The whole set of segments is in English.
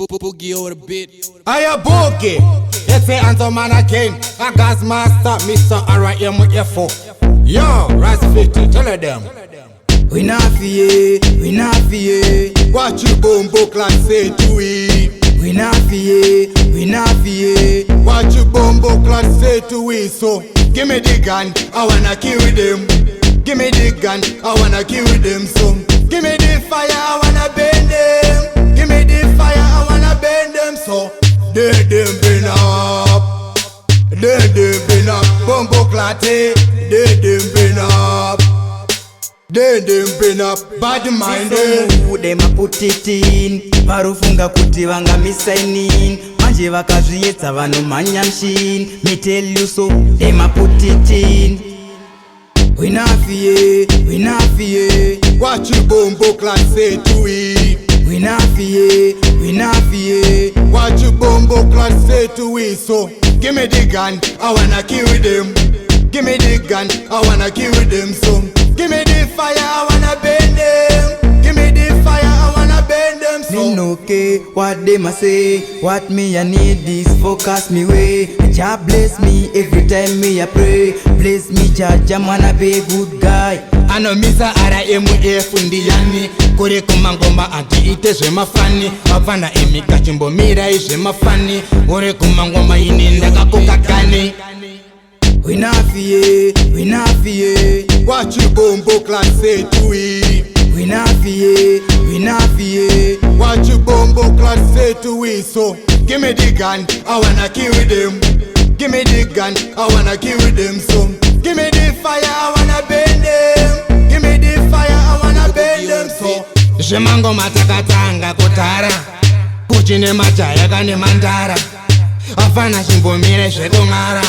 Boogie over the bit. I a Boogie. Let's say answer man again. I gas master, Mr. irwiyo. Yo, Ras 50, tell them. We not fear, we not fear. What you bombo class say to it? We not fear, we not fear. What you bombo class say to it? So, give me the gun, I wanna kill them. Give me the gun, I wanna kill them. So, give me the fire, I wanna burn them. Give me the fire, I wanna burn them. So, they them been up. They them been up. Bombo clatte, they them been up. They them been up. Badmind them a put it in. Varufunga kuti vanga misainin. Manje vakazviedza vanomhanya machine. Me tell you so, them a put it in. We not fear, we not fear. What you bombo class say to it? We not fear, we not fear. What you bombo class say to it? So, give me the gun, I wanna kill them. Give me the gun, I wanna kill them. So, give me the fire, I wanna burn them. Give me the fire, I wanna burn them. So, me no care what they must say. What me I need is focus me way. Jah bless me every time me I pray. Bless me Jah, wanna be a good guy. Ano misa rweRoots fundiyani. Kuri kumangoma anti ite zvemafani. Apana emika chimbomira izvemafani. Uri kumangoma ini ndakakukakani. We not fear, we not fear. What you bombo class say to it? We not fear, we not fear. What you bombo class say to it? So, give me the gun, I wanna kill them. Give me the gun, I wanna kill them. So, give me the fire, I wanna burn them. Give me the fire, I wanna burn them. So, zvemango matakatanga kutara. Kuchine majaya kane mandara. Afana chimbomire zvekung'ara.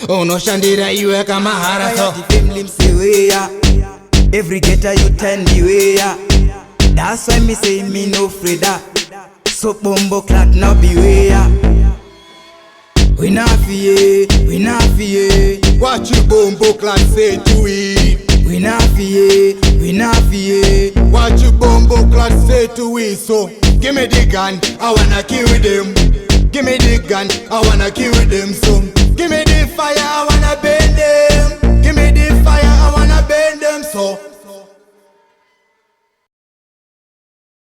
Unoshandira iwe kamahara. So, family mseweya. Every getter you turn the way. That's why me say me no freda. So bombo clat now beware. We not fear, we not fear. What you bombo class say to it? We not fear, we not fear. What you bombo class say to it? So, give me the gun, I wanna kill them. Give me the gun, I wanna kill them. So, give me